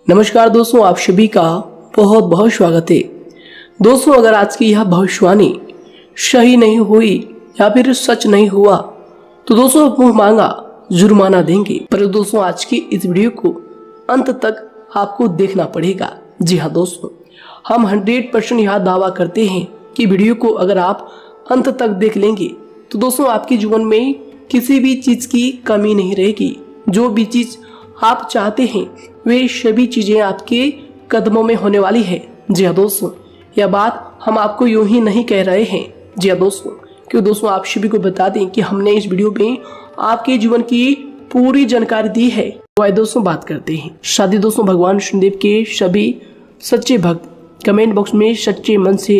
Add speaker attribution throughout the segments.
Speaker 1: नमस्कार दोस्तों, आप सभी का बहुत बहुत स्वागत है। दोस्तों, अगर आज की यह भविष्यवाणी सही नहीं हुई या फिर सच नहीं हुआ तो दोस्तों मुंह मांगा जुर्माना देंगे। पर दोस्तों, आज की इस वीडियो को अंत तक आपको देखना पड़ेगा। जी हाँ दोस्तों, हम 100% यह दावा करते हैं कि वीडियो को अगर आप अंत तक देख लेंगे तो दोस्तों आपके जीवन में किसी भी चीज की कमी नहीं रहेगी। जो भी चीज आप चाहते हैं वे सभी चीजें आपके कदमों में होने वाली है। जी हाँ दोस्तों, यह बात हम आपको यूं ही नहीं कह रहे हैं। जी हाँ दोस्तों, क्यों दोस्तों आप सभी को बता दें कि हमने इस वीडियो में आपके जीवन की पूरी जानकारी दी है। तो आइए दोस्तों बात करते हैं। शादी दोस्तों, भगवान शनिदेव के सभी सच्चे भक्त कमेंट बॉक्स में सच्चे मन से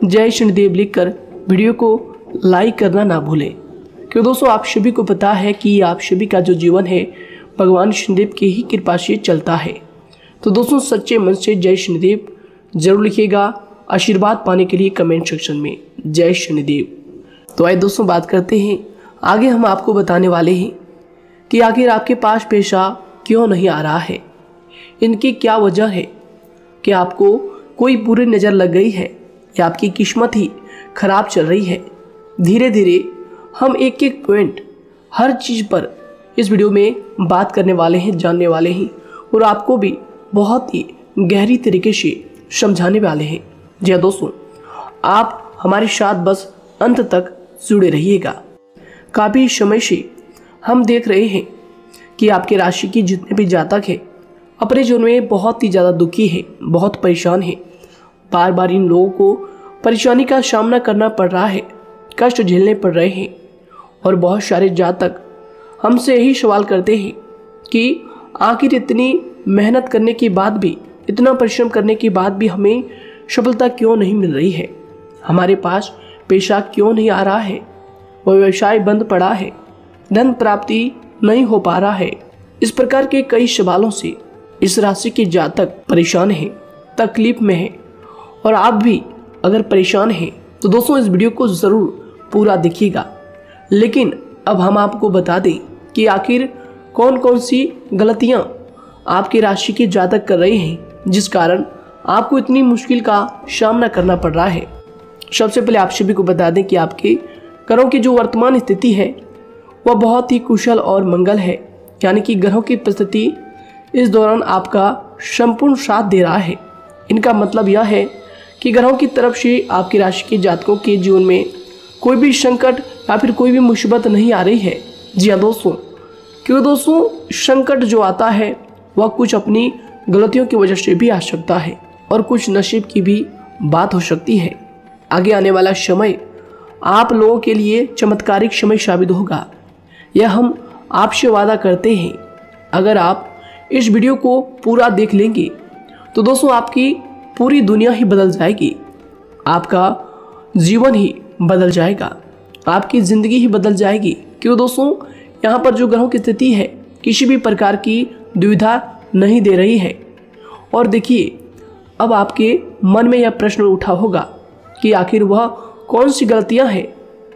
Speaker 1: जय शनिदेव लिखकर वीडियो को लाइक करना ना भूलें। क्यों दोस्तों आप सभी को पता है कि आप सभी का जो जीवन है भगवान शनिदेव की ही कृपा से चलता है। तो दोस्तों सच्चे मन से जय शनिदेव जरूर लिखिएगा आशीर्वाद पाने के लिए कमेंट सेक्शन में जय शनिदेव। तो आइए दोस्तों बात करते हैं। आगे हम आपको बताने वाले हैं कि आखिर आपके पास पैसा क्यों नहीं आ रहा है, इनकी क्या वजह है। कि आपको कोई बुरी नज़र लग गई है या आपकी किस्मत ही खराब चल रही है। धीरे धीरे हम एक एक पॉइंट हर चीज़ पर इस वीडियो में बात करने वाले हैं, जानने वाले हैं और आपको भी बहुत ही गहरी तरीके से समझाने वाले हैं। जी हाँ दोस्तों, आप हमारे साथ बस अंत तक जुड़े रहिएगा। काफ़ी समय से हम देख रहे हैं कि आपके राशि की जितने भी जातक हैं अपने जीवन में बहुत ही ज़्यादा दुखी है, बहुत परेशान है। बार बार इन लोगों को परेशानी का सामना करना पड़ रहा है, कष्ट झेलने पड़ रहे हैं। और बहुत सारे जातक हमसे यही सवाल करते हैं कि आखिर इतनी मेहनत करने के बाद भी, इतना परिश्रम करने के बाद भी हमें सफलता क्यों नहीं मिल रही है, हमारे पास पैसा क्यों नहीं आ रहा है, वह व्यवसाय बंद पड़ा है, धन प्राप्ति नहीं हो पा रहा है। इस प्रकार के कई सवालों से इस राशि के जातक परेशान हैं, तकलीफ में हैं। और आप भी अगर परेशान हैं तो दोस्तों इस वीडियो को ज़रूर पूरा देखिएगा। लेकिन अब हम आपको बता दें कि आखिर कौन कौन सी गलतियां आपके राशि के जातक कर रहे हैं जिस कारण आपको इतनी मुश्किल का सामना करना पड़ रहा है। सबसे पहले आप सभी को बता दें कि आपके ग्रहों की जो वर्तमान स्थिति है वह बहुत ही कुशल और मंगल है, यानी कि ग्रहों की परिस्थिति इस दौरान आपका संपूर्ण साथ दे रहा है। इनका मतलब यह है कि ग्रहों की तरफ से आपकी राशि के जातकों के जीवन में कोई भी संकट या फिर कोई भी मुसीबत नहीं आ रही है। जी हाँ दोस्तों, क्यों दोस्तों संकट जो आता है वह कुछ अपनी गलतियों की वजह से भी आ सकता है और कुछ नसीब की भी बात हो सकती है। आगे आने वाला समय आप लोगों के लिए चमत्कारिक समय साबित होगा, यह हम आपसे वादा करते हैं। अगर आप इस वीडियो को पूरा देख लेंगे तो दोस्तों आपकी पूरी दुनिया ही बदल जाएगी, आपका जीवन ही बदल जाएगा, आपकी ज़िंदगी ही बदल जाएगी। क्यों दोस्तों यहाँ पर जो ग्रहों की स्थिति है किसी भी प्रकार की दुविधा नहीं दे रही है। और देखिए, अब आपके मन में यह प्रश्न उठा होगा कि आखिर वह कौन सी गलतियाँ हैं,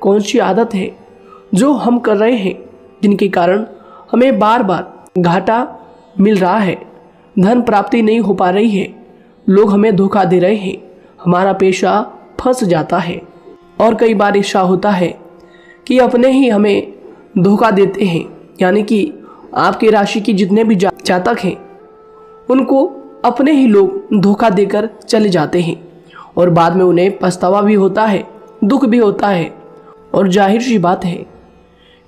Speaker 1: कौन सी आदत है जो हम कर रहे हैं जिनके कारण हमें बार बार घाटा मिल रहा है, धन प्राप्ति नहीं हो पा रही है, लोग हमें धोखा दे रहे हैं, हमारा पैसा फंस जाता है। और कई बार ऐसा होता है कि अपने ही हमें धोखा देते हैं, यानी कि आपके राशि की जितने भी जातक हैं उनको अपने ही लोग धोखा देकर चले जाते हैं और बाद में उन्हें पछतावा भी होता है, दुख भी होता है। और जाहिर सी बात है,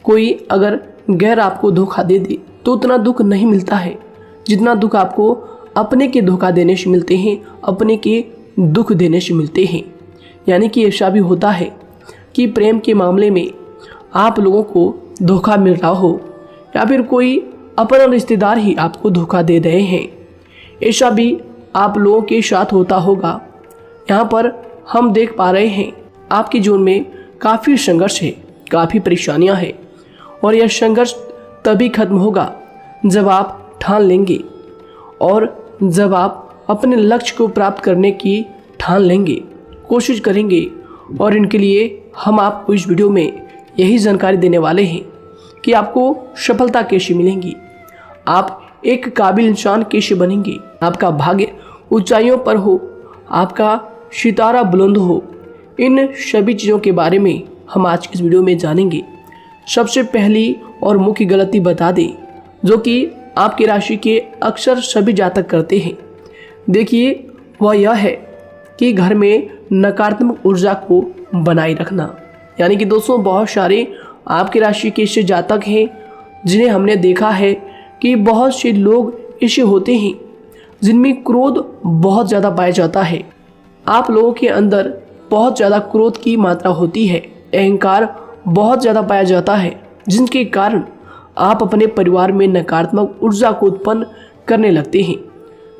Speaker 1: कोई अगर गैर आपको धोखा दे दे तो उतना दुख नहीं मिलता है जितना दुख आपको अपने के धोखा देने से मिलते हैं, अपने के दुख देने से मिलते हैं। यानी कि ऐसा भी होता है कि प्रेम के मामले में आप लोगों को धोखा मिल रहा हो या फिर कोई अपना रिश्तेदार ही आपको धोखा दे रहे हैं, ऐसा भी आप लोगों के साथ होता होगा। यहाँ पर हम देख पा रहे हैं आपके जीवन में काफ़ी संघर्ष है, काफ़ी परेशानियाँ हैं और यह संघर्ष तभी खत्म होगा जब आप ठान लेंगे और जब आप अपने लक्ष्य को प्राप्त करने की ठान लेंगे, कोशिश करेंगे। और इनके लिए हम आपको इस वीडियो में यही जानकारी देने वाले हैं कि आपको सफलता कैसे मिलेंगी। आप एक काबिल इंसान कैसे बनेंगे, आपका भाग्य ऊंचाइयों पर हो, आपका सितारा बुलंद हो, इन सभी चीज़ों के बारे में हम आज की इस वीडियो में जानेंगे। सबसे पहली और मुख्य गलती बता दें जो कि आपकी राशि के अक्सर सभी जातक करते हैं। देखिए, वह यह है कि घर में नकारात्मक ऊर्जा को बनाए रखना। यानी कि दोस्तों, बहुत सारे आपकी राशि के ऐसे जातक हैं जिन्हें हमने देखा है कि बहुत से लोग ऐसे होते हैं जिनमें क्रोध बहुत ज़्यादा पाया जाता है। आप लोगों के अंदर बहुत ज़्यादा क्रोध की मात्रा होती है, अहंकार बहुत ज़्यादा पाया जाता है, जिनके कारण आप अपने परिवार में नकारात्मक ऊर्जा को उत्पन्न करने लगते हैं।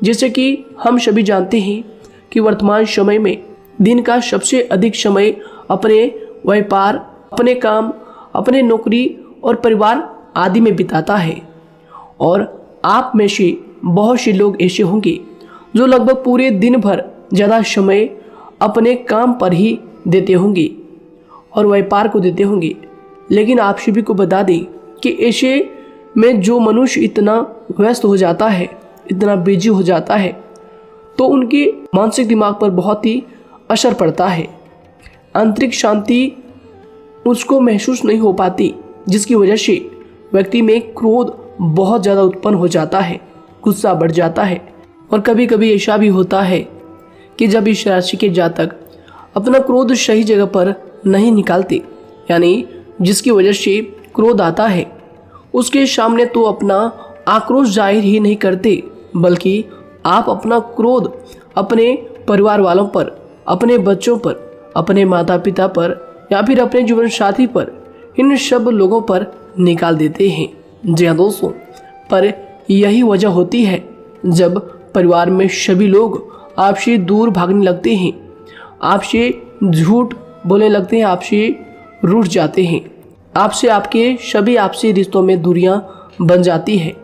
Speaker 1: जैसे कि हम सभी जानते हैं कि वर्तमान समय में दिन का सबसे अधिक समय अपने व्यापार, अपने काम, अपने नौकरी और परिवार आदि में बिताता है। और आप में से बहुत से लोग ऐसे होंगे जो लगभग पूरे दिन भर ज़्यादा समय अपने काम पर ही देते होंगे और व्यापार को देते होंगे। लेकिन आप सभी को बता दें कि ऐसे में जो मनुष्य इतना व्यस्त हो जाता है, इतना बिजी हो जाता है, तो उनके मानसिक दिमाग पर बहुत ही असर पड़ता है। आंतरिक शांति उसको महसूस नहीं हो पाती, जिसकी वजह से व्यक्ति में क्रोध बहुत ज़्यादा उत्पन्न हो जाता है, गुस्सा बढ़ जाता है। और कभी कभी ऐसा भी होता है कि जब इस राशि के जातक अपना क्रोध सही जगह पर नहीं निकालते, यानी जिसकी वजह से क्रोध आता है, उसके सामने तो अपना आक्रोश जाहिर ही नहीं करते, बल्कि आप अपना क्रोध अपने परिवार वालों पर, अपने बच्चों पर, अपने माता पिता पर या फिर अपने जीवन साथी पर, इन सब लोगों पर निकाल देते हैं। जी हाँ दोस्तों, पर यही वजह होती है जब परिवार में सभी लोग आपसे दूर भागने लगते हैं, आपसे झूठ बोलने लगते हैं, आपसे रूठ जाते हैं, आपसे आपके सभी आपसी रिश्तों में दूरियां बन जाती है।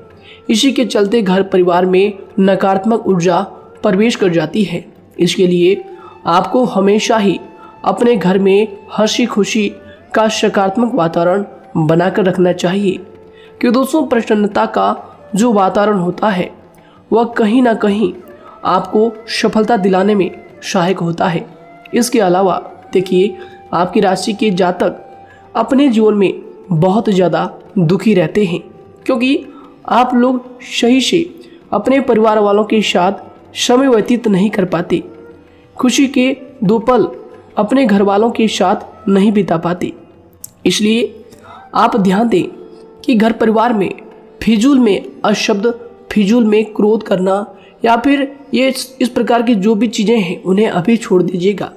Speaker 1: इसी के चलते घर परिवार में नकारात्मक ऊर्जा प्रवेश कर जाती है। इसके लिए आपको हमेशा ही अपने घर में हंसी खुशी का सकारात्मक वातावरण बनाकर रखना चाहिए। कि दोस्तों, प्रसन्नता का जो वातावरण होता है वह कहीं ना कहीं आपको सफलता दिलाने में सहायक होता है। इसके अलावा देखिए, आपकी राशि के जातक अपने जीवन में बहुत ज़्यादा दुखी रहते हैं, क्योंकि आप लोग सही से अपने परिवार वालों के साथ समय व्यतीत नहीं कर पाते, खुशी के दो पल अपने घर वालों के साथ नहीं बिता पाते। इसलिए आप ध्यान दें कि घर परिवार में फिजूल में अशब्द, फिजूल में क्रोध करना या फिर ये इस प्रकार की जो भी चीज़ें हैं उन्हें अभी छोड़ दीजिएगा।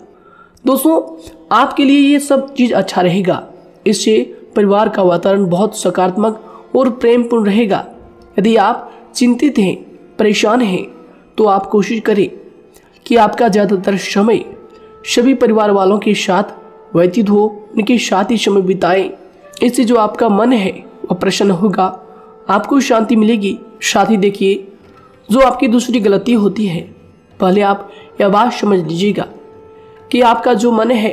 Speaker 1: दोस्तों, आपके लिए ये सब चीज़ अच्छा रहेगा। इससे परिवार का वातावरण बहुत सकारात्मक और प्रेमपूर्ण रहेगा। यदि आप चिंतित हैं, परेशान हैं, तो आप कोशिश करें कि आपका ज़्यादातर समय सभी परिवार वालों के साथ व्यतीत हो, उनके साथ ही समय बिताएं। इससे जो आपका मन है वह प्रसन्न होगा, आपको शांति मिलेगी। साथ ही देखिए, जो आपकी दूसरी गलती होती है, पहले आप यह बात समझ लीजिएगा कि आपका जो मन है,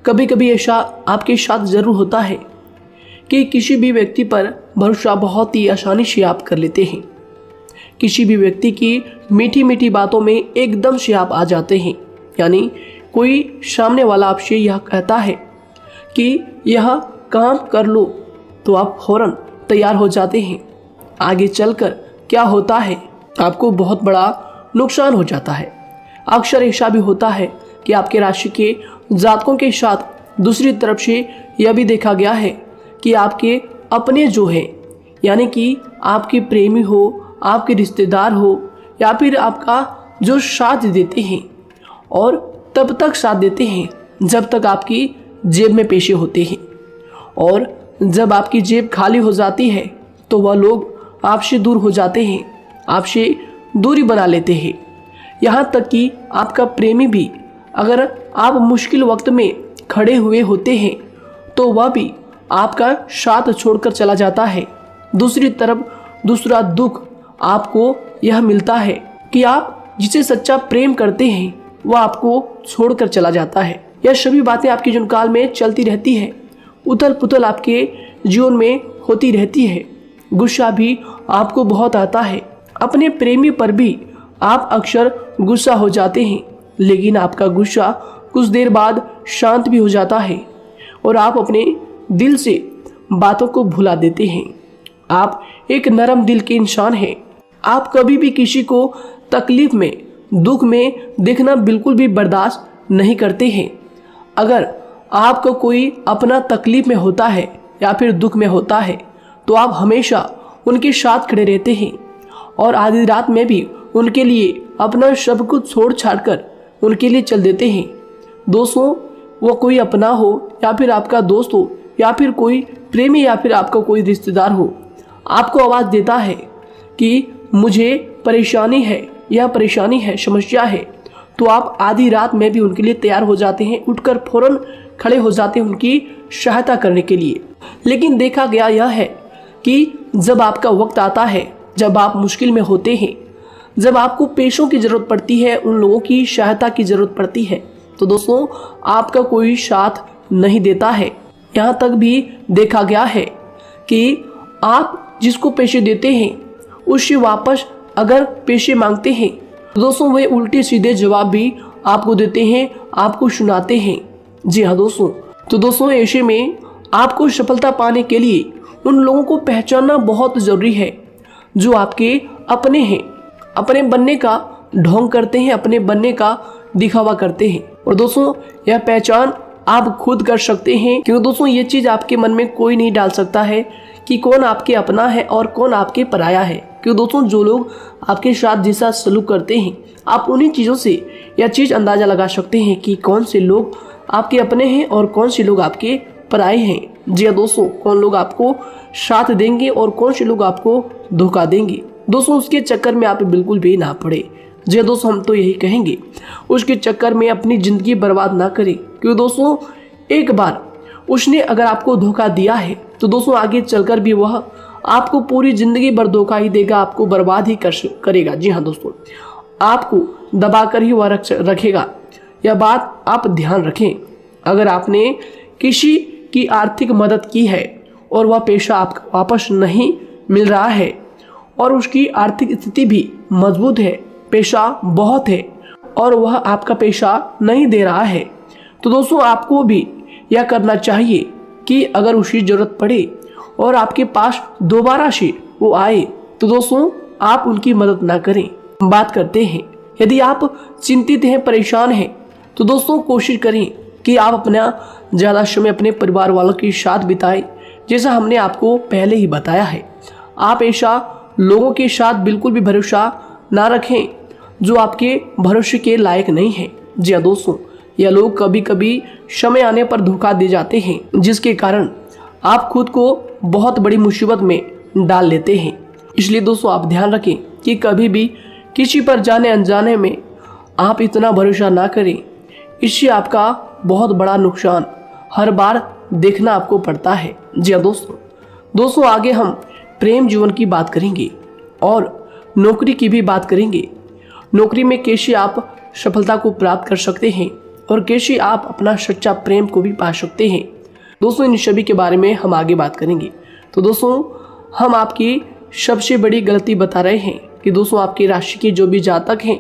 Speaker 1: कभी कभी ऐसा आपके साथ ज़रूर होता है कि किसी भी व्यक्ति पर भरोसा बहुत ही आसानी से आप कर लेते हैं। किसी भी व्यक्ति की मीठी मीठी बातों में एकदम से आप आ जाते हैं। यानी कोई सामने वाला आपसे यह कहता है कि यह काम कर लो, तो आप फौरन तैयार हो जाते हैं। आगे चलकर क्या होता है, आपको बहुत बड़ा नुकसान हो जाता है। अक्सर ऐसा भी होता है कि आपके राशि के जातकों के साथ दूसरी तरफ से यह भी देखा गया है कि आपके अपने जो हैं, यानी कि आपके प्रेमी हो, आपके रिश्तेदार हो या फिर आपका जो साथ देते हैं, और तब तक साथ देते हैं जब तक आपकी जेब में पैसे होते हैं, और जब आपकी जेब खाली हो जाती है तो वह लोग आपसे दूर हो जाते हैं, आपसे दूरी बना लेते हैं। यहाँ तक कि आपका प्रेमी भी, अगर आप मुश्किल वक्त में खड़े हुए होते हैं तो वह भी आपका साथ छोड़कर चला जाता है। दूसरी तरफ दूसरा दुख आपको यह मिलता है कि आप जिसे सच्चा प्रेम करते हैं वह आपको छोड़कर चला जाता है। यह सभी बातें आपके जीवन काल में चलती रहती है, उथल पुथल आपके जीवन में होती रहती है। गुस्सा भी आपको बहुत आता है। अपने प्रेमी पर भी आप अक्सर गुस्सा हो जाते हैं, लेकिन आपका गुस्सा कुछ देर बाद शांत भी हो जाता है और आप अपने दिल से बातों को भुला देते हैं। आप एक नरम दिल के इंसान हैं। आप कभी भी किसी को तकलीफ में, दुख में देखना बिल्कुल भी बर्दाश्त नहीं करते हैं। अगर आपको कोई अपना तकलीफ में होता है या फिर दुख में होता है तो आप हमेशा उनके साथ खड़े रहते हैं और आधी रात में भी उनके लिए अपना सब कुछ छोड़ छाड़ कर उनके लिए चल देते हैं। दोस्तों, वो कोई अपना हो या फिर आपका दोस्त हो या फिर कोई प्रेमी या फिर आपका कोई रिश्तेदार हो, आपको आवाज़ देता है कि मुझे परेशानी है, यह परेशानी है, समस्या है, तो आप आधी रात में भी उनके लिए तैयार हो जाते हैं, उठकर फौरन खड़े हो जाते हैं उनकी सहायता करने के लिए। लेकिन देखा गया यह है कि जब आपका वक्त आता है, जब आप मुश्किल में होते हैं, जब आपको पैसों की ज़रूरत पड़ती है, उन लोगों की सहायता की ज़रूरत पड़ती है, तो दोस्तों आपका कोई साथ नहीं देता है। यहाँ तक भी देखा गया है कि आप जिसको पैसे देते हैं उससे वापस अगर पैसे मांगते हैं तो दोस्तों वे उल्टे सीधे जवाब भी आपको देते हैं, आपको सुनाते हैं। जी हाँ दोस्तों, तो दोस्तों ऐसे में आपको सफलता पाने के लिए उन लोगों को पहचानना बहुत ज़रूरी है जो आपके अपने हैं, अपने बनने का ढोंग करते हैं, अपने बनने का दिखावा करते हैं। और दोस्तों यह पहचान आप खुद कर सकते हैं, क्योंकि दोस्तों ये चीज़ आपके मन में कोई नहीं डाल सकता है कि कौन आपके अपना है और कौन आपके पराया है। क्योंकि दोस्तों जो लोग आपके साथ जैसा सलूक करते हैं, आप उन्हीं चीज़ों से यह चीज़ अंदाज़ा लगा सकते हैं कि कौन से लोग आपके अपने हैं और कौन से लोग आपके पराए हैं। जी हाँ दोस्तों, कौन लोग आपको साथ देंगे और कौन से लोग आपको धोखा देंगे। दोस्तों उसके चक्कर में आप बिल्कुल भी ना पड़े। जी हाँ दोस्तों, हम तो यही कहेंगे उसके चक्कर में अपनी ज़िंदगी बर्बाद ना करें, क्योंकि दोस्तों एक बार उसने अगर आपको धोखा दिया है तो दोस्तों आगे चलकर भी वह आपको पूरी ज़िंदगी भर धोखा ही देगा, आपको बर्बाद ही करेगा। जी हाँ दोस्तों, आपको दबा कर ही वह रखेगा। यह बात आप ध्यान रखें। अगर आपने किसी की आर्थिक मदद की है और वह पैसा आपको वापस नहीं मिल रहा है और उसकी आर्थिक स्थिति भी मजबूत है, पैसा बहुत है और वह आपका पैसा नहीं दे रहा है, तो दोस्तों आपको भी यह करना चाहिए कि अगर उसकी ज़रूरत पड़े और आपके पास दोबारा से वो आए तो दोस्तों आप उनकी मदद ना करें। बात करते हैं, यदि आप चिंतित हैं, परेशान हैं, तो दोस्तों कोशिश करें कि आप अपना ज़्यादा समय अपने परिवार वालों के साथ बिताएं, जैसा हमने आपको पहले ही बताया है। आप ऐसा लोगों के साथ बिल्कुल भी भरोसा ना रखें जो आपके भरोसे के लायक नहीं है। जी हाँ दोस्तों, यह लोग कभी कभी समय आने पर धोखा दे जाते हैं, जिसके कारण आप खुद को बहुत बड़ी मुसीबत में डाल लेते हैं। इसलिए दोस्तों आप ध्यान रखें कि कभी भी किसी पर जाने अनजाने में आप इतना भरोसा ना करें, इससे आपका बहुत बड़ा नुकसान हर बार देखना आपको पड़ता है। जी हाँ दोस्तों आगे हम प्रेम जीवन की बात करेंगे और नौकरी की भी बात करेंगे। नौकरी में कैसे आप सफलता को प्राप्त कर सकते हैं और कैसे आप अपना सच्चा प्रेम को भी पा सकते हैं। दोस्तों इन सभी के बारे में हम आगे बात करेंगे। तो दोस्तों हम आपकी सबसे बड़ी गलती बता रहे हैं कि दोस्तों आपकी राशि के जो भी जातक हैं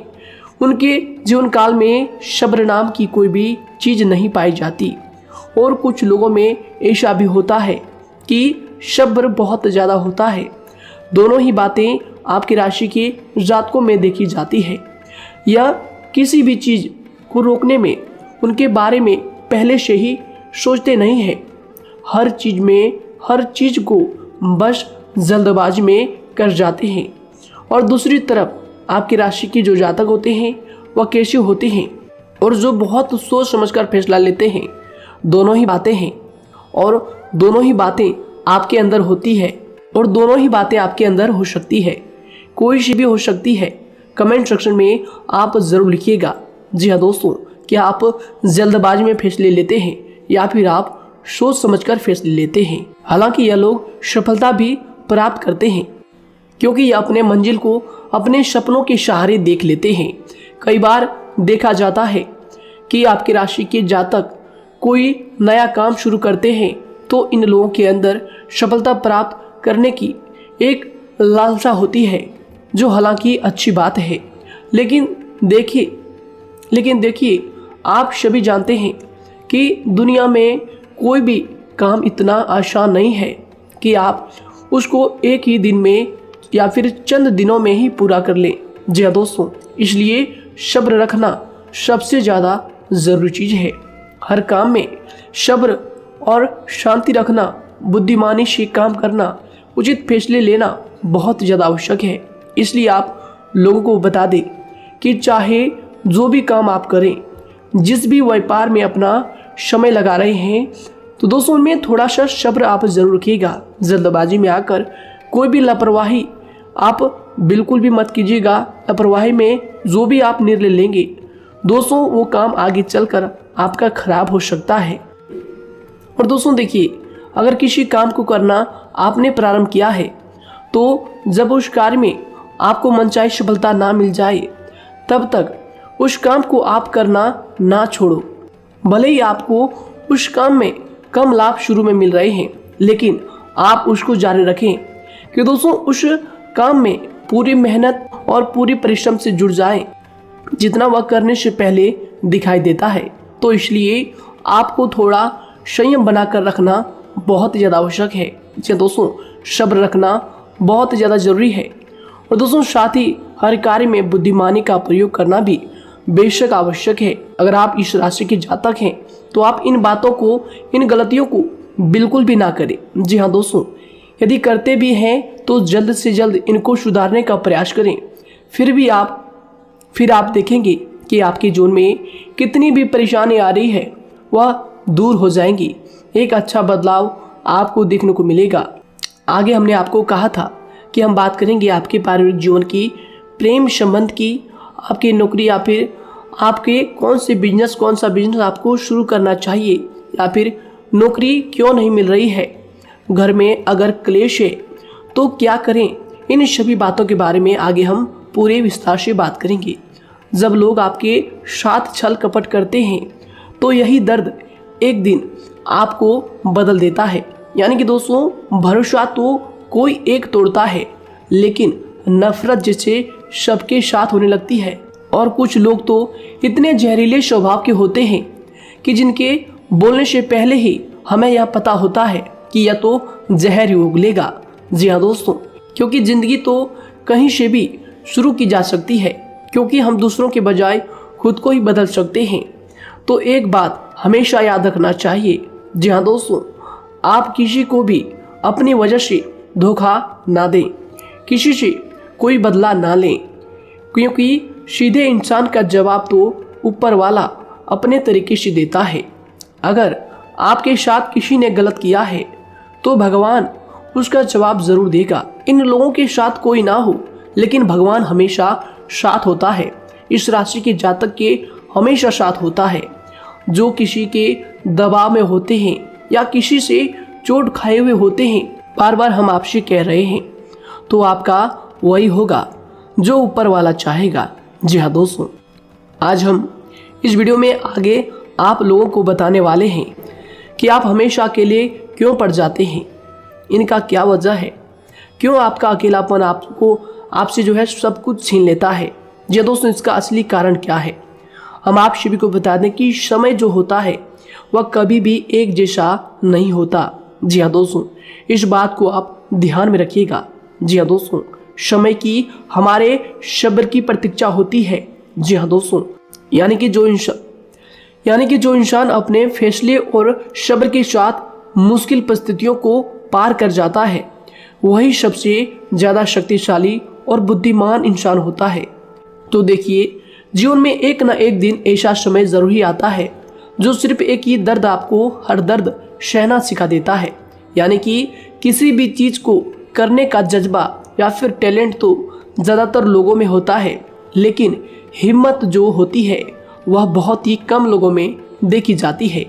Speaker 1: उनके जीवन काल में सब्र नाम की कोई भी चीज़ नहीं पाई जाती, और कुछ लोगों में ऐसा भी होता है कि सब्र बहुत ज़्यादा होता है। दोनों ही बातें आपकी राशि के जातकों में देखी जाती है। या किसी भी चीज़ को रोकने में उनके बारे में पहले से ही सोचते नहीं हैं, हर चीज़ को बस जल्दबाजी में कर जाते हैं। और दूसरी तरफ आपकी राशि के जो जातक होते हैं वह कैसे होते हैं और जो बहुत सोच समझकर फैसला लेते हैं। दोनों ही बातें हैं और दोनों ही बातें आपके अंदर होती है और दोनों ही बातें आपके अंदर हो सकती है, कोई सी भी हो सकती है। कमेंट सेक्शन में आप ज़रूर लिखिएगा। जी हाँ दोस्तों, क्या आप जल्दबाजी में फैसले लेते हैं या फिर आप सोच समझकर फैसले लेते हैं। हालांकि यह लोग सफलता भी प्राप्त करते हैं क्योंकि यह अपने मंजिल को अपने सपनों के सहारे देख लेते हैं। कई बार देखा जाता है कि आपकी राशि के जातक कोई नया काम शुरू करते हैं तो इन लोगों के अंदर सफलता प्राप्त करने की एक लालसा होती है, जो हालांकि अच्छी बात है, लेकिन देखिए आप सभी जानते हैं कि दुनिया में कोई भी काम इतना आसान नहीं है कि आप उसको एक ही दिन में या फिर चंद दिनों में ही पूरा कर लें। जी हाँ दोस्तों, इसलिए सब्र रखना सबसे ज़्यादा ज़रूरी चीज़ है। हर काम में सब्र और शांति रखना, बुद्धिमानी से काम करना, उचित फैसले लेना बहुत ज़्यादा आवश्यक है। इसलिए आप लोगों को बता दें कि चाहे जो भी काम आप करें, जिस भी व्यापार में अपना समय लगा रहे हैं, तो दोस्तों उनमें थोड़ा सा सब्र आप ज़रूर रखिएगा। जल्दबाजी में आकर कोई भी लापरवाही आप बिल्कुल भी मत कीजिएगा। लापरवाही में जो भी आप निर्णय लेंगे दोस्तों, वो काम आगे चलकर आपका खराब हो सकता है। और दोस्तों देखिए, अगर किसी काम को करना आपने प्रारंभ किया है, तो जब उस कार्य में आपको मनचाही सफलता ना मिल जाए, तब तक उस काम को आप करना ना छोड़ो। भले ही आपको उस काम में कम लाभ शुरू में मिल रहे हैं, लेकिन आप उसको जारी रखें कि दोस्तों उस काम में पूरी मेहनत और पूरी परिश्रम से जुड़ जाएं, जितना वह करने से पहले दिखाई देता है। तो इसलिए आपको थोड़ा संयम बनाकर रखना बहुत ज़्यादा आवश्यक है। जी दोस्तों, सब्र रखना बहुत ज़्यादा ज़रूरी है। और दोस्तों साथ ही हर कार्य में बुद्धिमानी का प्रयोग करना भी बेशक आवश्यक है। अगर आप इस राशि के जातक हैं, तो आप इन बातों को, इन गलतियों को बिल्कुल भी ना करें। जी हाँ दोस्तों, यदि करते भी हैं तो जल्द से जल्द इनको सुधारने का प्रयास करें। फिर आप देखेंगे कि आपके जीवन में कितनी भी परेशानी आ रही है, वह दूर हो जाएंगी। एक अच्छा बदलाव आपको देखने को मिलेगा। आगे हमने आपको कहा था कि हम बात करेंगे आपके पारिवारिक जीवन की, प्रेम संबंध की, आपकी नौकरी या फिर आपके कौन सा बिजनेस आपको शुरू करना चाहिए, या फिर नौकरी क्यों नहीं मिल रही है, घर में अगर क्लेश है तो क्या करें। इन सभी बातों के बारे में आगे हम पूरे विस्तार से बात करेंगे। जब लोग आपके साथ छल कपट करते हैं, तो यही दर्द एक दिन आपको बदल देता है। यानी कि दोस्तों, भरोसा तो कोई एक तोड़ता है, लेकिन नफरत जैसे सबके साथ होने लगती है। और कुछ लोग तो इतने जहरीले स्वभाव के होते हैं कि जिनके बोलने से पहले ही हमें यह पता होता है कि यह तो जहर ही उगलेगा। जी हाँ दोस्तों, क्योंकि ज़िंदगी तो कहीं से भी शुरू की जा सकती है, क्योंकि हम दूसरों के बजाय खुद को ही बदल सकते हैं। तो एक बात हमेशा याद रखना चाहिए। जी हाँ दोस्तों, आप किसी को भी अपनी वजह से धोखा ना दें, किसी से कोई बदला ना लें, क्योंकि सीधे इंसान का जवाब तो ऊपर वाला अपने तरीके से देता है। अगर आपके साथ किसी ने गलत किया है, तो भगवान उसका जवाब ज़रूर देगा। इन लोगों के साथ कोई ना हो, लेकिन भगवान हमेशा साथ होता है। इस राशि के जातक के हमेशा साथ होता है। जो किसी के दबाव में होते हैं या किसी से चोट खाए हुए होते हैं, बार बार हम आपसे कह रहे हैं, तो आपका वही होगा जो ऊपर वाला चाहेगा। जी हाँ दोस्तों, आज हम इस वीडियो में आगे आप लोगों को बताने वाले हैं कि आप हमेशा अकेले क्यों पड़ जाते हैं, इनका क्या वजह है, क्यों आपका अकेलापन आपसे जो है सब कुछ छीन लेता है। जी दोस्तों, इसका असली कारण क्या है, हम आप सभी को बता दें कि समय जो होता है वह कभी भी एक जैसा नहीं होता। जी हाँ दोस्तों, इस बात को आप ध्यान में रखिएगा। जी हाँ दोस्तों, समय की हमारे सब्र की प्रतीक्षा होती है। जी हाँ दोस्तों, यानी कि जो इंसान अपने फैसले और सब्र के साथ मुश्किल परिस्थितियों को पार कर जाता है, वही सबसे ज़्यादा शक्तिशाली और बुद्धिमान इंसान होता है। तो देखिए, जीवन में एक न एक दिन ऐसा समय ज़रूर ही आता है जो सिर्फ एक ही दर्द आपको हर दर्द सहना सिखा देता है। यानी कि किसी भी चीज़ को करने का जज्बा या फिर टैलेंट तो ज़्यादातर लोगों में होता है, लेकिन हिम्मत जो होती है वह बहुत ही कम लोगों में देखी जाती है।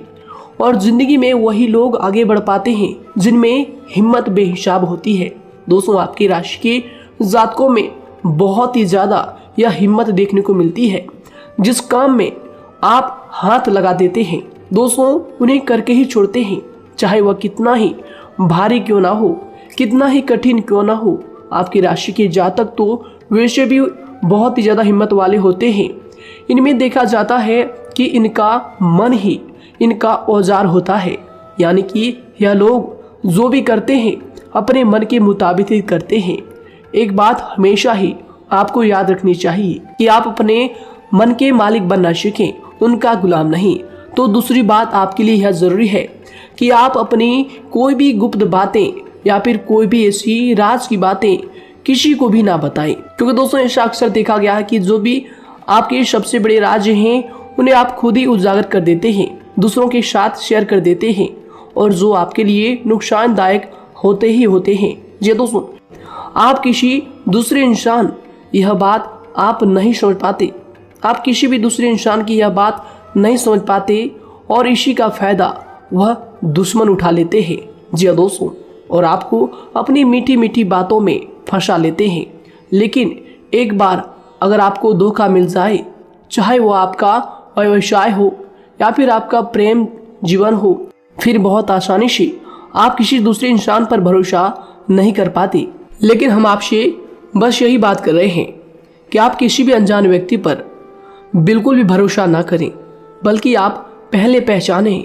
Speaker 1: और ज़िंदगी में वही लोग आगे बढ़ पाते हैं जिनमें हिम्मत बेहिसाब होती है। दोस्तों, आपकी राशि के जातकों में बहुत ही ज़्यादा यह हिम्मत देखने को मिलती है। जिस काम में आप हाथ लगा देते हैं दोस्तों, उन्हें करके ही छोड़ते हैं, चाहे वह कितना ही भारी क्यों ना हो, कितना ही कठिन क्यों ना हो, आपकी राशि के जातक तो वैसे भी बहुत ही ज़्यादा हिम्मत वाले होते हैं। इनमें देखा जाता है कि इनका मन ही इनका औजार होता है, यानी कि यह लोग जो भी करते हैं अपने मन के मुताबिक ही करते हैं। एक बात हमेशा ही आपको याद रखनी चाहिए कि आप अपने मन के मालिक बनना सीखें, उनका गुलाम नहीं। तो दूसरी बात आपके लिए यह ज़रूरी है कि आप अपनी कोई भी गुप्त बातें या फिर कोई भी ऐसी राज की बातें किसी को भी ना बताएं, क्योंकि दोस्तों ऐसा अक्सर देखा गया है कि जो भी आपके सबसे बड़े राज हैं उन्हें आप खुद ही उजागर कर देते हैं, दूसरों के साथ शेयर कर देते हैं, और जो आपके लिए नुकसानदायक होते हैं। जी दोस्तों, आप किसी दूसरे इंसान यह बात आप नहीं समझ पाते, आप किसी भी दूसरे इंसान की यह बात नहीं समझ पाते, और इसी का फायदा वह दुश्मन उठा लेते हैं। जी दोस्तों, और आपको अपनी मीठी मीठी बातों में फंसा लेते हैं। लेकिन एक बार अगर आपको धोखा मिल जाए, चाहे वो आपका व्यवसाय हो या फिर आपका प्रेम जीवन हो, फिर बहुत आसानी से आप किसी दूसरे इंसान पर भरोसा नहीं कर पाते। लेकिन हम आपसे बस यही बात कर रहे हैं कि आप किसी भी अनजान व्यक्ति पर बिल्कुल भी भरोसा ना करें, बल्कि आप पहले पहचानें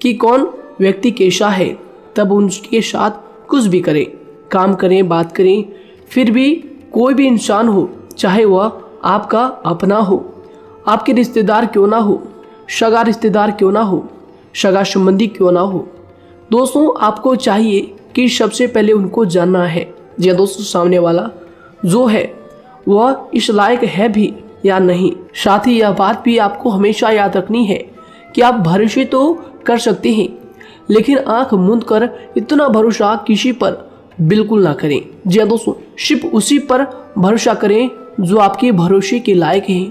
Speaker 1: कि कौन व्यक्ति कैसा है, तब उनके साथ कुछ भी करें, काम करें, बात करें। फिर भी कोई भी इंसान हो, चाहे वह आपका अपना हो, आपके रिश्तेदार क्यों ना हो, सगा रिश्तेदार क्यों ना हो, सगा संबंधी क्यों ना हो, दोस्तों आपको चाहिए कि सबसे पहले उनको जानना है जी दोस्तों सामने वाला जो है वह इस लायक है भी या नहीं। साथ ही यह बात भी आपको हमेशा याद रखनी है कि आप भरोसे तो कर सकते हैं, लेकिन आंख मूंद कर इतना भरोसा किसी पर बिल्कुल ना करें। जी दोस्तों, सिर्फ उसी पर भरोसा करें जो आपके भरोसे के लायक है,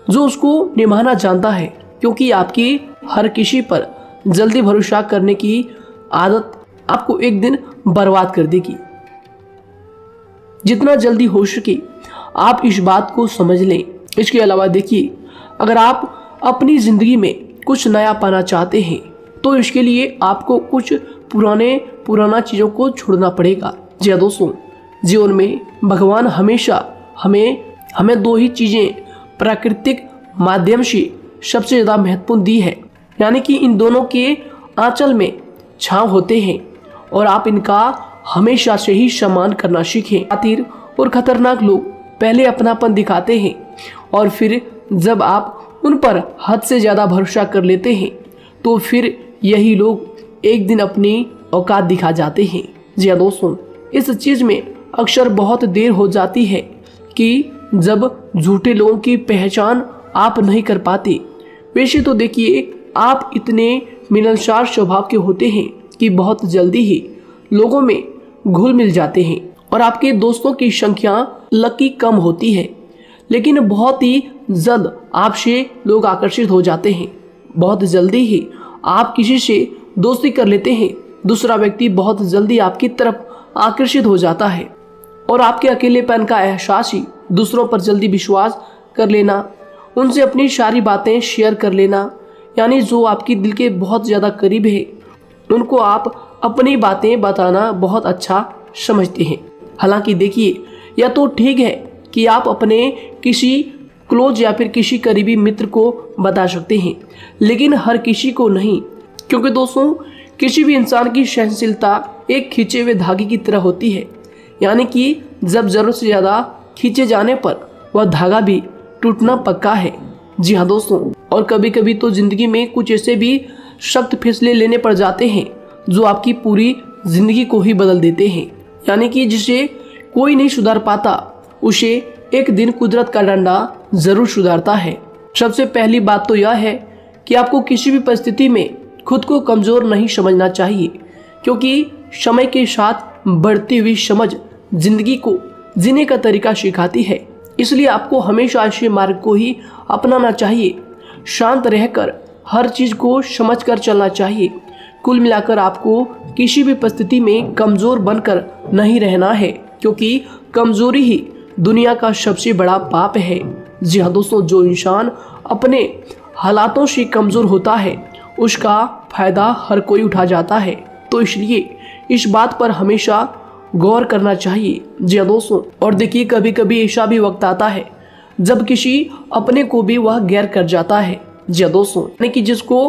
Speaker 1: जो उसको निभाना जानता है, क्योंकि आपकी हर किसी पर जल्दी भरोसा करने की आदत आपको एक दिन बर्बाद कर देगी। जितना जल्दी हो सके आप इस बात को समझ लें। इसके अलावा देखिए, अगर आप अपनी ज़िंदगी में कुछ नया पाना चाहते हैं तो इसके लिए आपको कुछ पुराना चीज़ों को छोड़ना पड़ेगा। जी दोस्तों, जीवन में भगवान हमेशा हमें दो ही चीज़ें प्राकृतिक माध्यम से सबसे ज़्यादा महत्वपूर्ण दी है, यानी कि इन दोनों के आंचल में छांव होते हैं, और आप इनका हमेशा से ही सम्मान करना सीखें। शातिर और खतरनाक लोग पहले अपनापन दिखाते हैं, और फिर जब आप उन पर हद से ज़्यादा भरोसा कर लेते हैं तो फिर यही लोग एक दिन अपनी औकात दिखा जाते हैं। जी हाँ दोस्तों, इस चीज़ में अक्सर बहुत देर हो जाती है कि जब झूठे लोगों की पहचान आप नहीं कर पाते। वैसे तो देखिए, आप इतने मिलनसार स्वभाव के होते हैं कि बहुत जल्दी ही लोगों में घुल मिल जाते हैं, और आपके दोस्तों की संख्या लकी कम होती है, लेकिन बहुत ही जल्द आपसे लोग आकर्षित हो जाते हैं। बहुत जल्दी ही आप किसी से दोस्ती कर लेते हैं, दूसरा व्यक्ति बहुत जल्दी आपकी तरफ आकर्षित हो जाता है, और आपके अकेलेपन का एहसास ही दूसरों पर जल्दी विश्वास कर लेना, उनसे अपनी सारी बातें शेयर कर लेना, यानी जो आपकी दिल के बहुत ज़्यादा करीब है उनको आप अपनी बातें बताना बहुत अच्छा समझते हैं। हालांकि देखिए, यह तो ठीक है कि आप अपने किसी क्लोज या फिर किसी करीबी मित्र को बता सकते हैं, लेकिन हर किसी को नहीं, क्योंकि दोस्तों किसी भी इंसान की सहनशीलता एक खींचे हुए धागे की तरह होती है, यानी कि जब ज़रूरत से ज़्यादा खींचे जाने पर वह धागा भी टूटना पक्का है। जी हाँ दोस्तों, और कभी कभी तो ज़िंदगी में कुछ ऐसे भी सख्त फैसले लेने पड़ जाते हैं जो आपकी पूरी ज़िंदगी को ही बदल देते हैं, यानी कि जिसे कोई नहीं सुधार पाता उसे एक दिन कुदरत का डंडा ज़रूर सुधारता है। सबसे पहली बात तो यह है कि आपको किसी भी परिस्थिति में खुद को कमज़ोर नहीं समझना चाहिए, क्योंकि समय के साथ बढ़ती हुई समझ जिंदगी को जीने का तरीका सिखाती है। इसलिए आपको हमेशा ऐसे मार्ग को ही अपनाना चाहिए, शांत रहकर हर चीज़ को समझकर चलना चाहिए। कुल मिलाकर आपको किसी भी परिस्थिति में कमज़ोर बनकर नहीं रहना है, क्योंकि कमज़ोरी ही दुनिया का सबसे बड़ा पाप है। जी हाँ दोस्तों, जो इंसान अपने हालातों से कमज़ोर होता है उसका फ़ायदा हर कोई उठा जाता है। तो इसलिए इस बात पर हमेशा गौर करना चाहिए। जी हाँ दोस्तों, और देखिए कभी कभी ऐसा भी वक्त आता है जब किसी अपने को भी वह गैर कर जाता है। जी हाँ दोस्तों, यानी कि जिसको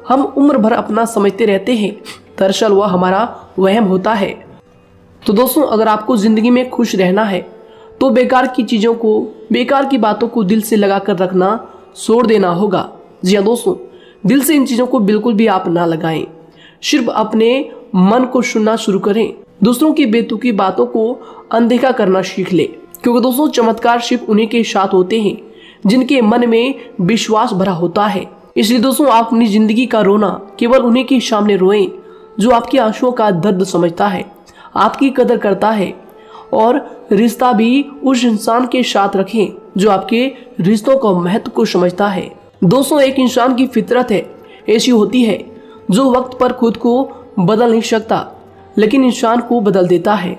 Speaker 1: हम उम्र भर अपना समझते रहते हैं, दरअसल वह हमारा वहम होता है। तो दोस्तों, अगर आपको जिंदगी में खुश रहना है तो बेकार की चीजों को, बेकार की बातों को दिल से लगा कर रखना छोड़ देना होगा। जी हाँ दोस्तों, दिल से इन चीजों को बिल्कुल भी आप ना लगाएं। सिर्फ अपने मन को सुनना शुरू करें। दूसरों की बेतुकी बातों को अनदेखा करना सीख ले, क्योंकि दोस्तों चमत्कार सिर्फ उन्हीं के साथ होते हैं जिनके मन में विश्वास भरा होता है। इसलिए दोस्तों, आप अपनी जिंदगी का रोना केवल उन्हीं के सामने रोएं जो आपके आंसुओं का दर्द समझता है, आपकी कदर करता है, और रिश्ता भी उस इंसान के साथ रखें जो आपके रिश्तों का महत्व को समझता है। दोस्तों, एक इंसान की फितरत है, ऐसी होती है जो वक्त पर खुद को बदल नहीं सकता लेकिन इंसान को बदल देता है।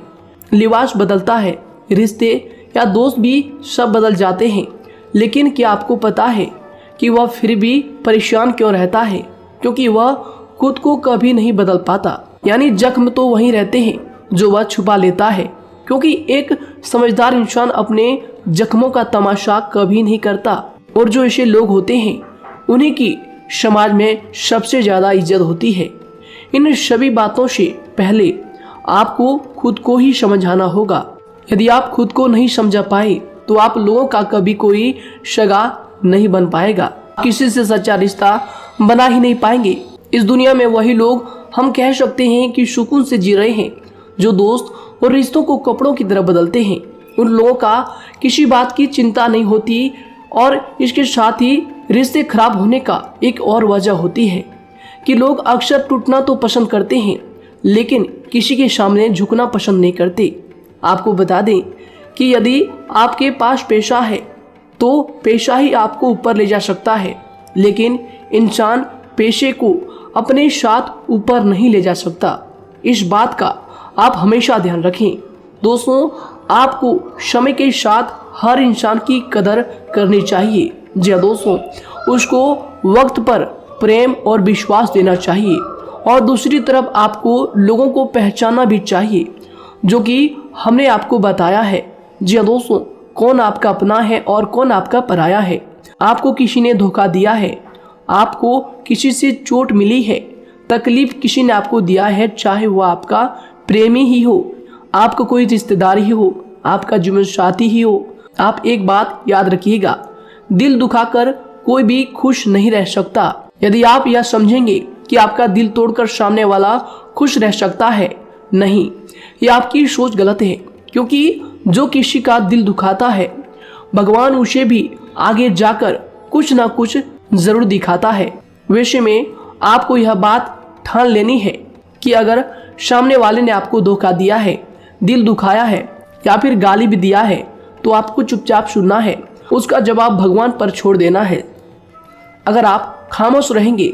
Speaker 1: लिबास बदलता है, रिश्ते या दोस्त भी सब बदल जाते हैं, लेकिन क्या आपको पता है कि वह फिर भी परेशान क्यों रहता है? क्योंकि वह खुद को कभी नहीं बदल पाता। यानी जख्म तो वहीं रहते हैं जो वह छुपा लेता है, क्योंकि एक समझदार इंसान अपने जख्मों का तमाशा कभी नहीं करता। और जो ऐसे लोग होते हैं उन्हीं की समाज में सबसे ज्यादा इज्जत होती है। इन सभी बातों से पहले आपको खुद को ही समझाना होगा। यदि आप खुद को नहीं समझा पाए तो आप लोगों का कभी कोई सगा नहीं बन पाएगा, किसी से सच्चा रिश्ता बना ही नहीं पाएंगे। इस दुनिया में वही लोग हम कह सकते हैं कि सुकून से जी रहे हैं जो दोस्त और रिश्तों को कपड़ों की तरह बदलते हैं। उन लोगों का किसी बात की चिंता नहीं होती, और इसके साथ ही रिश्ते खराब होने का एक और वजह होती है कि लोग अक्सर टूटना तो पसंद करते हैं लेकिन किसी के सामने झुकना पसंद नहीं करते। आपको बता दें कि यदि आपके पास पैसा है तो पैसा ही आपको ऊपर ले जा सकता है, लेकिन इंसान पैसे को अपने साथ ऊपर नहीं ले जा सकता। इस बात का आप हमेशा ध्यान रखें। दोस्तों, आपको समय के साथ हर इंसान की कदर करनी चाहिए। जी हाँ दोस्तों, उसको वक्त पर प्रेम और विश्वास देना चाहिए, और दूसरी तरफ आपको लोगों को पहचानना भी चाहिए जो कि हमने आपको बताया है। जी हाँ दोस्तों, कौन आपका अपना है और कौन आपका पराया है। आपको किसी ने धोखा दिया है, आपको किसी से चोट मिली है, तकलीफ किसी ने आपको दिया है, चाहे वो आपका प्रेमी ही हो, आपका कोई रिश्तेदार ही हो, आपका जीवन साथी ही हो। आप एक बात याद रखिएगा, दिल दुखाकर कोई भी खुश नहीं रह सकता। यदि आप यह समझेंगे कि आपका दिल तोड़कर सामने वाला खुश रह सकता है, नहीं, यह आपकी सोच गलत है, क्योंकि जो किसी का दिल दुखाता है भगवान उसे भी आगे जाकर कुछ ना कुछ जरूर दिखाता है। वैसे में आपको यह बात ठान लेनी है कि अगर सामने वाले ने आपको धोखा दिया है, दिल दुखाया है या फिर गाली भी दिया है, तो आपको चुपचाप सुनना है, उसका जवाब भगवान पर छोड़ देना है। अगर आप खामोश रहेंगे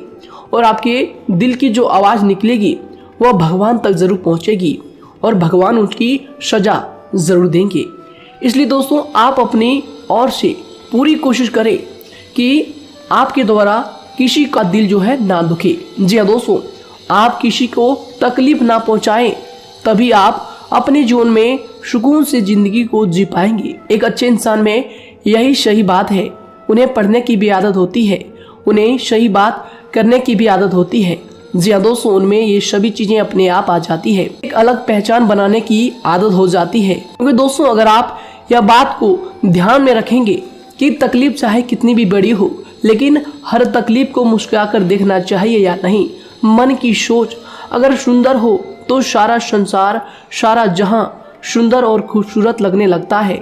Speaker 1: और आपके दिल की जो आवाज़ निकलेगी वह भगवान तक जरूर पहुंचेगी और भगवान उसकी सजा जरूर देंगे। इसलिए दोस्तों, आप अपनी ओर से पूरी कोशिश करें कि आपके द्वारा किसी का दिल जो है ना दुखे। जी हाँ दोस्तों, आप किसी को तकलीफ ना पहुंचाएं, तभी आप अपने जीवन में सुकून से जिंदगी को जी पाएंगे। एक अच्छे इंसान में यही सही बात है। उन्हें पढ़ने की भी आदत होती है, उन्हें सही बात करने की भी आदत होती है। जी हाँ दोस्तों, उनमें ये सभी चीजें अपने आप आ जाती है। एक अलग पहचान बनाने की आदत हो जाती है। क्योंकि दोस्तों, अगर आप यह बात को ध्यान में रखेंगे कि तकलीफ चाहे कितनी भी बड़ी हो, लेकिन हर तकलीफ को मुस्कुराकर देखना चाहिए या नहीं। मन की सोच अगर सुंदर हो तो सारा संसार, सारा जहां सुंदर और खूबसूरत लगने लगता है।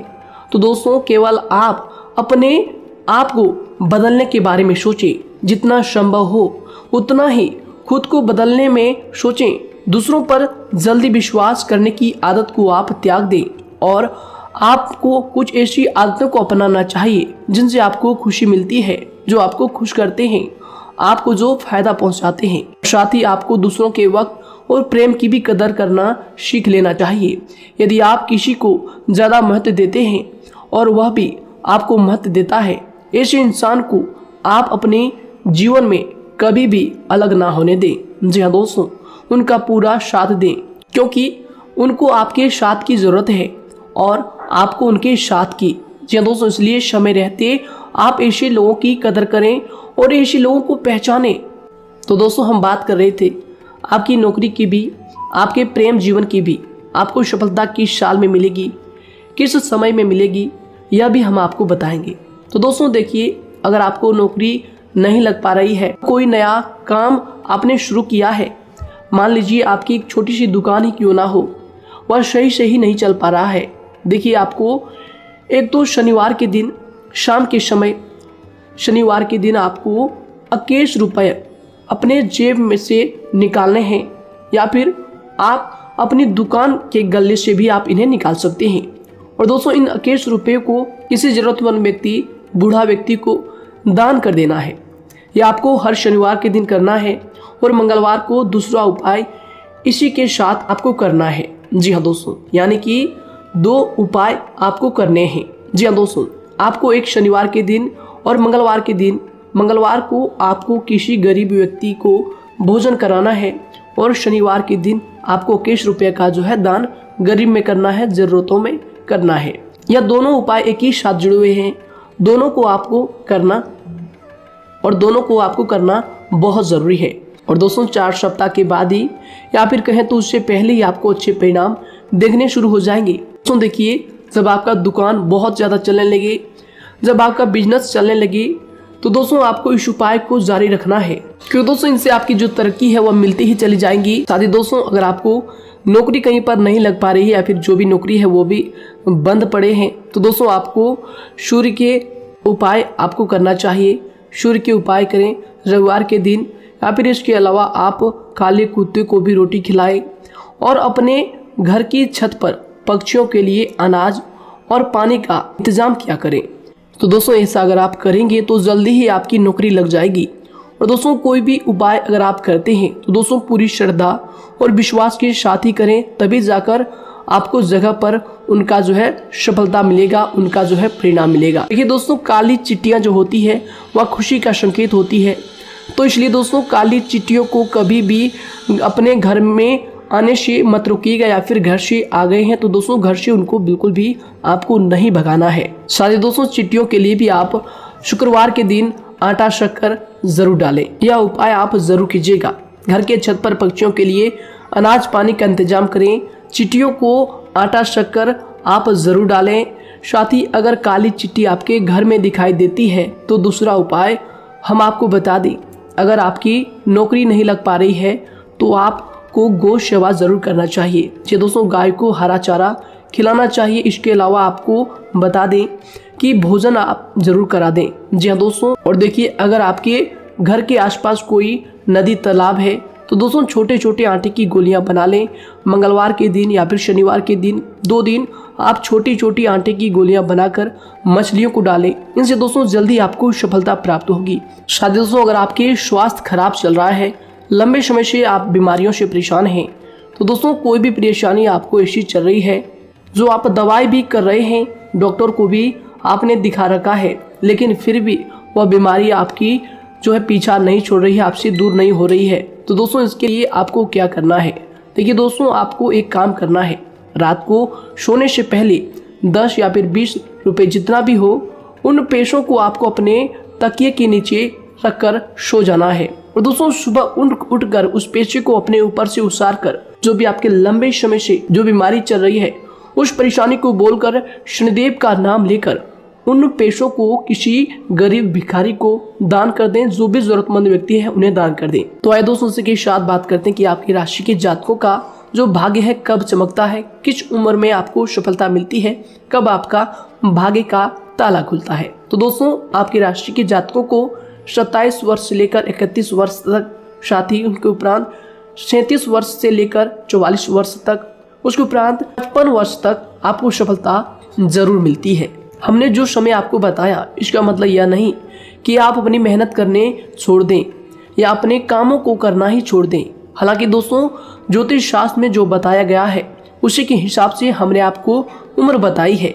Speaker 1: तो दोस्तों, केवल आप अपने आप को बदलने के बारे में सोचें, जितना संभव हो उतना ही खुद को बदलने में सोचें। दूसरों पर जल्दी विश्वास करने की आदत को आप त्याग दें, और आपको कुछ ऐसी आदतों को अपनाना चाहिए जिनसे आपको खुशी मिलती है, जो आपको खुश करते हैं, आपको जो फायदा पहुंचाते हैं। साथ ही आपको दूसरों के वक्त और प्रेम की भी कदर करना सीख लेना चाहिए। यदि आप किसी को ज़्यादा महत्व देते हैं और वह भी आपको महत्व देता है, ऐसे इंसान को आप अपने जीवन में कभी भी अलग ना होने दें। जी हाँ दोस्तों, उनका पूरा साथ दें, क्योंकि उनको आपके साथ की ज़रूरत है और आपको उनके साथ की। जी हाँ दोस्तों, इसलिए समय रहते आप ऐसे लोगों की कदर करें और ऐसे लोगों को पहचानें। तो दोस्तों हम बात कर रहे थे आपकी नौकरी की भी, आपके प्रेम जीवन की भी। आपको सफलता किस साल में मिलेगी, किस समय में मिलेगी, यह भी हम आपको बताएंगे। तो दोस्तों देखिए, अगर आपको नौकरी नहीं लग पा रही है, कोई नया काम आपने शुरू किया है, मान लीजिए आपकी एक छोटी सी दुकान ही क्यों ना हो, वह सही से ही नहीं चल पा रहा है। देखिए आपको एक तो शनिवार के दिन शाम के समय, शनिवार के दिन आपको 21 रुपये अपने जेब में से निकालने हैं, या फिर आप अपनी दुकान के गले से भी आप इन्हें निकाल सकते हैं। और दोस्तों इन 21 रुपये को किसी ज़रूरतमंद व्यक्ति, बूढ़ा व्यक्ति को दान कर देना है। यह आपको हर शनिवार के दिन करना है और मंगलवार को दूसरा उपाय इसी के साथ आपको करना है। जी हाँ दोस्तों, यानी कि 2 उपाय आपको करने हैं। जी हाँ दोस्तों, आपको एक शनिवार के दिन और मंगलवार के दिन, मंगलवार को आपको किसी गरीब व्यक्ति को भोजन कराना है और शनिवार के दिन आपको 21 रुपये का जो है दान गरीब में करना है, ज़रूरतों में करना है। यह दोनों उपाय एक ही साथ जुड़े हुए हैं, दोनों को आपको करना और दोनों को आपको करना बहुत ज़रूरी है। और दोस्तों 4 सप्ताह के बाद ही, या फिर कहें तो उससे पहले ही आपको अच्छे परिणाम देखने शुरू हो जाएंगे। दोस्तों देखिए, जब आपका दुकान बहुत ज़्यादा चलने लगे, जब आपका बिजनेस चलने लगे, तो दोस्तों आपको इस उपाय को जारी रखना है, क्योंकि दोस्तों इनसे आपकी जो तरक्की है वह मिलती ही चली जाएंगी। साथ ही दोस्तों अगर आपको नौकरी कहीं पर नहीं लग पा रही है, या फिर जो भी नौकरी है वो भी बंद पड़े हैं, तो दोस्तों आपको सूर्य के उपाय आपको करना चाहिए। सूर्य के उपाय करें रविवार के दिन, या फिर इसके अलावा आप काले कुत्ते को भी रोटी खिलाएं और अपने घर की छत पर पक्षियों के लिए अनाज और पानी का इंतजाम किया करें। तो दोस्तों ऐसा अगर आप करेंगे तो जल्दी ही आपकी नौकरी लग जाएगी। और दोस्तों कोई भी उपाय अगर आप करते हैं तो दोस्तों पूरी श्रद्धा और विश्वास के साथ ही करें, तभी जाकर आपको जगह पर उनका जो है सफलता मिलेगा, उनका जो है परिणाम मिलेगा। देखिए दोस्तों, काली चिट्टियाँ जो होती है वह खुशी का संकेत होती है, तो इसलिए दोस्तों काली चिट्टियों को कभी भी अपने घर में आने से मत रोकिएगा, या फिर घर से आ गए हैं तो दोस्तों घर से उनको बिल्कुल भी आपको नहीं भगाना है। साथ दोस्तों चिट्टियों के लिए भी आप शुक्रवार के दिन आटा शक्कर जरूर डालें, यह उपाय आप जरूर कीजिएगा। घर के छत पर पक्षियों के लिए अनाज पानी का इंतजाम करें, चिट्टियों को आटा शक्कर आप जरूर डालें। साथ ही अगर काली चिट्टी आपके घर में दिखाई देती है तो दूसरा उपाय हम आपको बता दें, अगर आपकी नौकरी नहीं लग पा रही है तो आपको गौ सेवा जरूर करना चाहिए। जी दोस्तों, गाय को हरा चारा खिलाना चाहिए। इसके अलावा आपको बता दें कि भोजन आप जरूर करा दें। जी हाँ दोस्तों, और देखिए अगर आपके घर के आसपास कोई नदी तालाब है तो दोस्तों छोटे छोटे आटे की गोलियां बना लें। मंगलवार के दिन या फिर शनिवार के दिन 2 दिन आप छोटी छोटी आटे की गोलियां बनाकर मछलियों को डालें। इनसे दोस्तों जल्दी आपको सफलता प्राप्त होगी। साथ ही दोस्तों अगर आपके स्वास्थ्य खराब चल रहा है, लंबे समय से आप बीमारियों से परेशान हैं, तो दोस्तों कोई भी परेशानी आपको ऐसी चल रही है जो आप दवाई भी कर रहे हैं, डॉक्टर को भी आपने दिखा रखा है, लेकिन फिर भी वह बीमारी आपकी जो है पीछा नहीं छोड़ रही है, आपसे दूर नहीं हो रही है, तो दोस्तों इसके लिए आपको क्या करना है। देखिए दोस्तों, आपको एक काम करना है, रात को सोने से पहले 10 या फिर 20 रुपए जितना भी हो, उन पैसों को आपको अपने तकिए के नीचे रखकर सो जाना है। और दोस्तों सुबह उठकर उस पैसे को अपने ऊपर से उतार कर, जो भी आपके लंबे समय से जो बीमारी चल रही है उस परेशानी को बोलकर शनिदेव का नाम लेकर उन पैसों को किसी गरीब भिखारी को दान कर दें। जो भी जरूरतमंद व्यक्ति है उन्हें दान कर दें। तो आइए दोस्तों उसी के साथ बात करते हैं कि आपकी राशि के जातकों का जो भाग्य है कब चमकता है, किस उम्र में आपको सफलता मिलती है, कब आपका भाग्य का ताला खुलता है। तो दोस्तों आपकी राशि के जातकों को 27 वर्ष से लेकर 31 वर्ष तक, साथ ही उनके उपरांत 37 वर्ष से लेकर 44 वर्ष तक, उसके उपरांत 55 वर्ष तक आपको सफलता जरूर मिलती है। हमने जो समय आपको बताया इसका मतलब यह नहीं कि आप अपनी मेहनत करने छोड़ दें या अपने कामों को करना ही छोड़ दें। हालांकि दोस्तों ज्योतिष शास्त्र में जो बताया गया है उसी के हिसाब से हमने आपको उम्र बताई है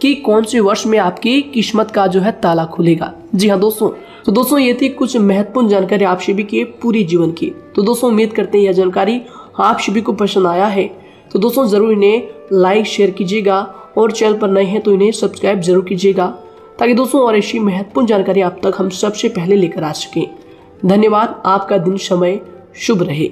Speaker 1: कि कौन से वर्ष में आपकी किस्मत का जो है ताला खुलेगा। जी हाँ दोस्तों, तो दोस्तों ये थी कुछ महत्वपूर्ण जानकारी आप सभी के पूरी जीवन की। तो दोस्तों उम्मीद करते हैं यह जानकारी आप सभी को पसंद आया है। तो दोस्तों ज़रूर इन्हें लाइक शेयर कीजिएगा और चैनल पर नए हैं तो इन्हें सब्सक्राइब जरूर कीजिएगा, ताकि दोस्तों और ऐसी महत्वपूर्ण जानकारी आप तक हम सबसे पहले लेकर आ सकें। धन्यवाद। आपका दिन समय शुभ रहे।